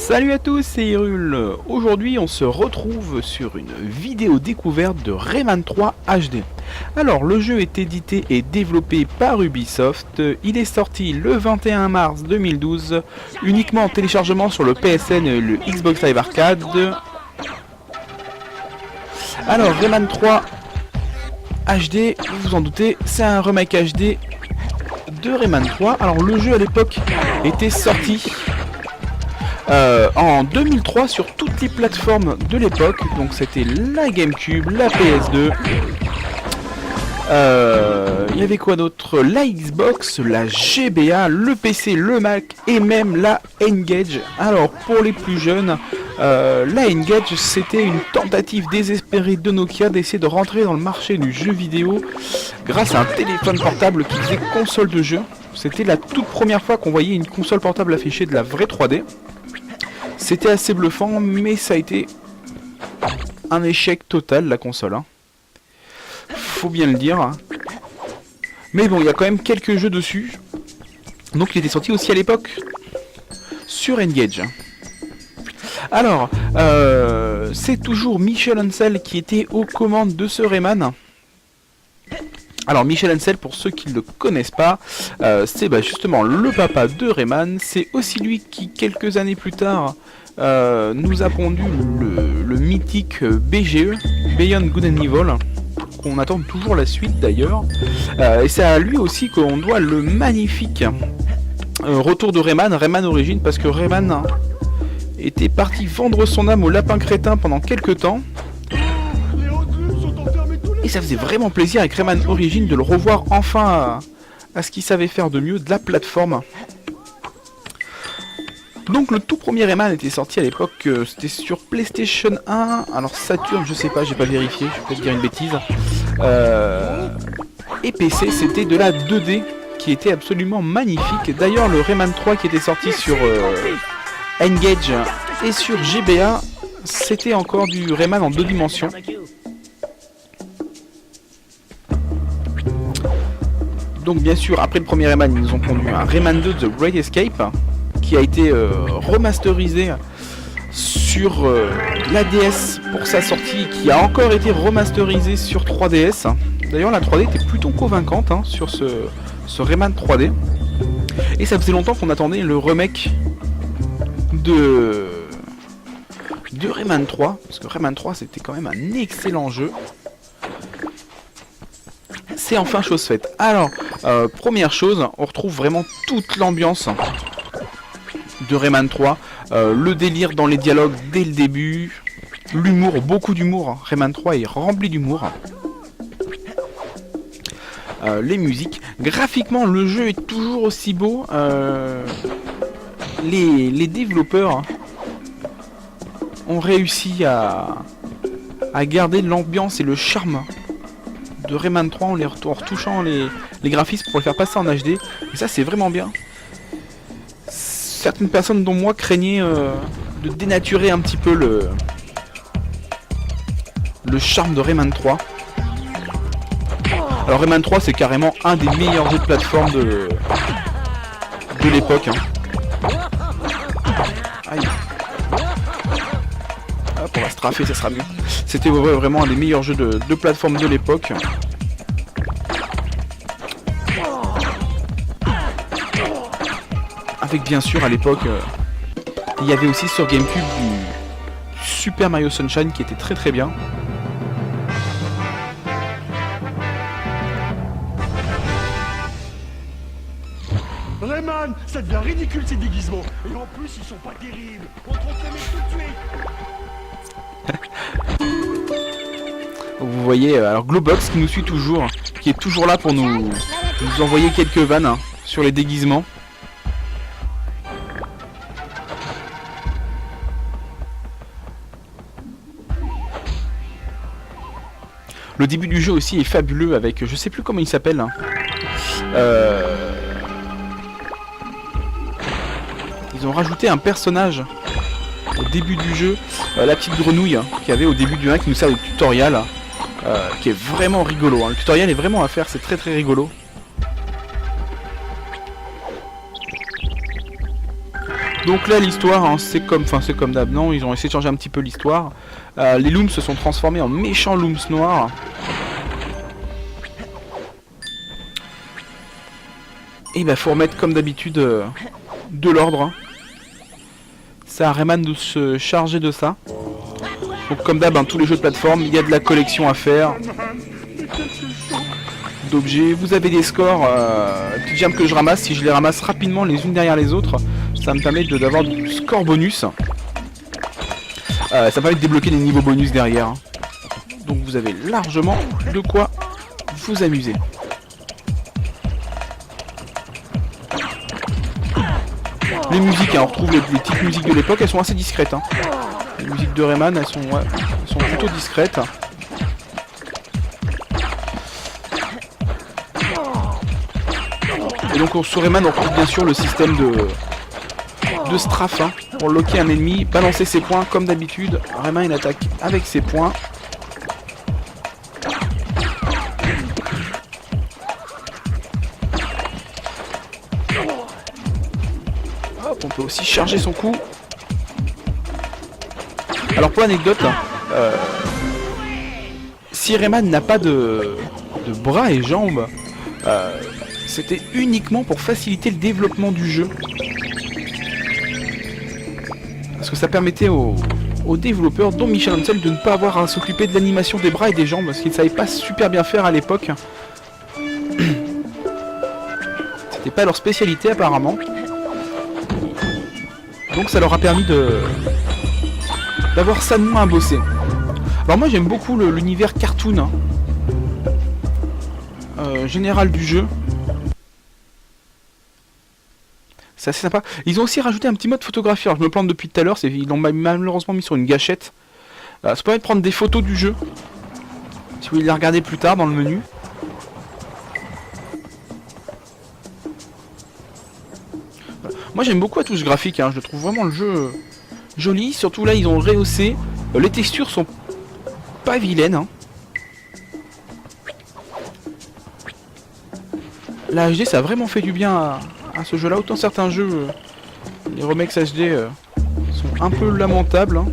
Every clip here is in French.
Salut à tous, c'est Hyrule. Aujourd'hui on se retrouve sur une vidéo découverte de Rayman 3 HD. Alors le jeu est édité et développé par Ubisoft, il est sorti le 21 mars 2012, uniquement en téléchargement sur le PSN et le Xbox Live Arcade. Alors Rayman 3 HD, vous vous en doutez, c'est un remake HD de Rayman 3. Alors le jeu à l'époque était sorti en 2003 sur toutes les plateformes de l'époque, donc c'était la GameCube, la PS2, il y avait quoi d'autre, la Xbox, la GBA, le PC, le Mac et même la N-Gage. Alors pour les plus jeunes, la N-Gage c'était une tentative désespérée de Nokia d'essayer de rentrer dans le marché du jeu vidéo grâce à un téléphone portable qui faisait console de jeu. C'était la toute première fois qu'on voyait une console portable afficher de la vraie 3D. C'était assez bluffant, mais ça a été un échec total, la console. Hein. Faut bien le dire. Hein. Mais bon, il y a quand même quelques jeux dessus. Donc il était sorti aussi à l'époque sur N-Gage. Alors, c'est toujours Michel Ancel qui était aux commandes de ce Rayman. Alors Michel Ancel, pour ceux qui ne le connaissent pas, c'est justement le papa de Rayman. C'est aussi lui qui, quelques années plus tard, nous a pondu le mythique BGE, Beyond Good and Evil, qu'on attend toujours la suite d'ailleurs. Et c'est à lui aussi qu'on doit le magnifique retour de Rayman, Rayman Origins, parce que Rayman était parti vendre son âme au lapin crétin pendant quelques temps. Et ça faisait vraiment plaisir avec Rayman Origins de le revoir enfin à ce qu'il savait faire de mieux, de la plateforme. Donc le tout premier Rayman était sorti à l'époque, c'était sur PlayStation 1, alors Saturn je sais pas, j'ai pas vérifié, je vais peut-être dire une bêtise. Et PC c'était de la 2D qui était absolument magnifique. D'ailleurs le Rayman 3 qui était sorti sur N-Gage et sur GBA, c'était encore du Rayman en 2 dimensions. Donc bien sûr, après le premier Rayman, ils nous ont pondu un Rayman 2 The Great Escape, qui a été remasterisé sur la DS pour sa sortie, qui a encore été remasterisé sur 3DS. D'ailleurs la 3D était plutôt convaincante hein, sur ce Rayman 3D. Et ça faisait longtemps qu'on attendait le remake de Rayman 3, parce que Rayman 3 c'était quand même un excellent jeu. C'est enfin chose faite. Alors, première chose, on retrouve vraiment toute l'ambiance de Rayman 3, le délire dans les dialogues dès le début, l'humour, beaucoup d'humour. Rayman 3 est rempli d'humour. Les musiques, graphiquement le jeu est toujours aussi beau. Les développeurs ont réussi à garder l'ambiance et le charme de Rayman 3 en retouchant les graphismes pour le faire passer en HD. Et ça c'est vraiment bien. Certaines personnes dont moi craignaient de dénaturer un petit peu le charme de Rayman 3. Alors Rayman 3 c'est carrément un des meilleurs jeux de plateforme de l'époque. Hein. Aïe. Hop, on va se trafer, ça sera mieux. C'était vraiment un des meilleurs jeux de plateforme de l'époque. Avec bien sûr à l'époque, il y avait aussi sur GameCube du Super Mario Sunshine qui était très très bien. Rayman, ça devient ridicule ces déguisements. Et en plus ils sont pas terribles. On trompe les mecs tout de suite. Vous voyez, alors Globox qui nous suit toujours, qui est toujours là pour nous envoyer quelques vannes hein, sur les déguisements. Le début du jeu aussi est fabuleux avec, je sais plus comment il s'appelle. Hein. Ils ont rajouté un personnage au début du jeu, la petite grenouille hein, qui avait au début du 1 qui nous sert de tutoriel, qui est vraiment rigolo. Hein. Le tutoriel est vraiment à faire, c'est très très rigolo. Donc là l'histoire, hein, c'est comme d'hab, non, ils ont essayé de changer un petit peu l'histoire. Les Looms se sont transformés en méchants Looms noirs. Et bah faut remettre comme d'habitude de l'ordre. Hein. C'est à Rayman de se charger de ça. Donc comme d'hab, hein, tous les jeux de plateforme, il y a de la collection à faire. D'objets, vous avez des scores, petites gemmes que je ramasse, si je les ramasse rapidement les unes derrière les autres, ça me permet d'avoir du score bonus. Ça me permet de débloquer des niveaux bonus derrière. Hein. Donc vous avez largement de quoi vous amuser. Les musiques, hein, on retrouve les petites musiques de l'époque, elles sont assez discrètes. Hein. Les musiques de Rayman, elles sont plutôt discrètes. Et donc sur Rayman, on retrouve bien sûr le système de strafe, hein, pour locker un ennemi, balancer ses points comme d'habitude. Rayman il attaque avec ses points. Hop, on peut aussi charger son coup. Alors pour l'anecdote, si Rayman n'a pas de bras et jambes, c'était uniquement pour faciliter le développement du jeu. Parce que ça permettait aux développeurs, dont Michel Ancel, de ne pas avoir à s'occuper de l'animation des bras et des jambes, parce qu'ils ne savaient pas super bien faire à l'époque. C'était pas leur spécialité apparemment. Donc ça leur a permis d'avoir ça de moins à bosser. Alors moi j'aime beaucoup l'univers cartoon, hein, général du jeu. C'est assez sympa. Ils ont aussi rajouté un petit mode photographie. Alors je me plante depuis tout à l'heure, ils l'ont malheureusement mis sur une gâchette. Ça permet de prendre des photos du jeu. Si vous voulez les regarder plus tard dans le menu. Voilà. Moi j'aime beaucoup la touche graphique, hein. Je trouve vraiment le jeu joli. Surtout là ils ont rehaussé. Les textures sont pas vilaines. Hein. La HD ça a vraiment fait du bien à ce jeu là, autant certains jeux, les remakes HD sont un peu lamentables, hein.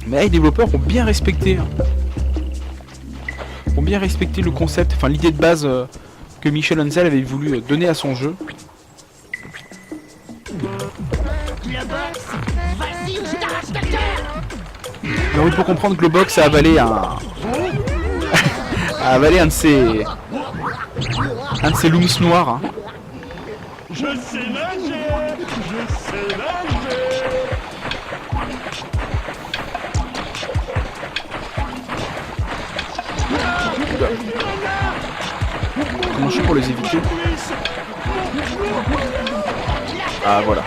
Mais les développeurs ont bien respecté le concept, enfin l'idée de base que Michel Ancel avait voulu donner à son jeu. Mais oui, pour comprendre que le box a avalé a avalé un de ses looms noirs. Hein. Je sais nager, je sais nager. Comment je fais pour les éviter? Ah voilà.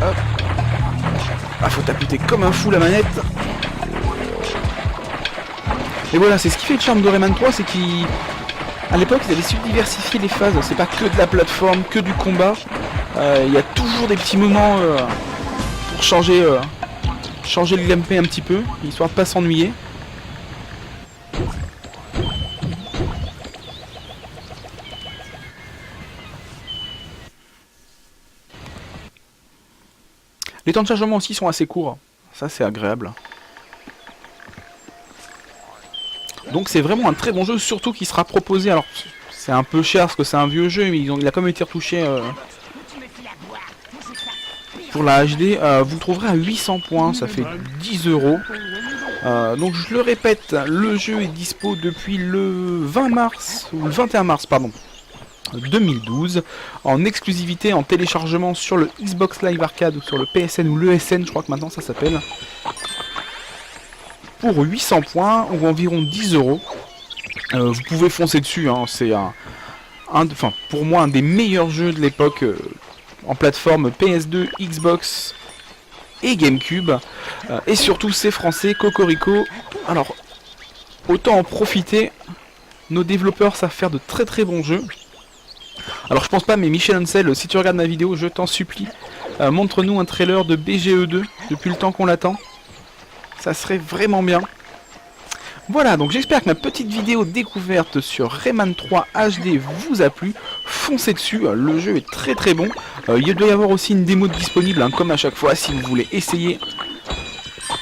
Hop. Ah faut taper comme un fou la manette. Et voilà, c'est ce qui fait le charme de Rayman 3, c'est qu'à l'époque ils avaient su diversifier les phases, c'est pas que de la plateforme, que du combat. Il y a toujours des petits moments pour changer le gameplay un petit peu, histoire de pas s'ennuyer. Les temps de chargement aussi sont assez courts, ça c'est agréable. Donc c'est vraiment un très bon jeu, surtout qui sera proposé, alors c'est un peu cher parce que c'est un vieux jeu, mais il a quand même été retouché pour la HD. Vous le trouverez à 800 points, ça fait 10 €. Donc je le répète, le jeu est dispo depuis le 20 mars, ou le 21 mars pardon, 2012, en exclusivité, en téléchargement sur le Xbox Live Arcade ou sur le PSN ou l'ESN, je crois que maintenant ça s'appelle. Pour 800 points, ou environ 10 €. Vous pouvez foncer dessus, hein. C'est pour moi un des meilleurs jeux de l'époque en plateforme PS2, Xbox et GameCube. Et surtout c'est français, Cocorico. Alors, autant en profiter, nos développeurs savent faire de très très bons jeux. Alors je pense pas, mais Michel Ancel, si tu regardes ma vidéo, je t'en supplie, montre-nous un trailer de BGE 2 depuis le temps qu'on l'attend. Ça serait vraiment bien. Voilà, donc j'espère que ma petite vidéo découverte sur Rayman 3 HD vous a plu. Foncez dessus, le jeu est très très bon. Il doit y avoir aussi une démo disponible, hein, comme à chaque fois, si vous voulez essayer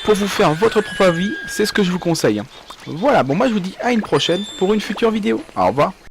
pour vous faire votre propre avis, c'est ce que je vous conseille. Voilà, bon moi je vous dis à une prochaine pour une future vidéo. Au revoir.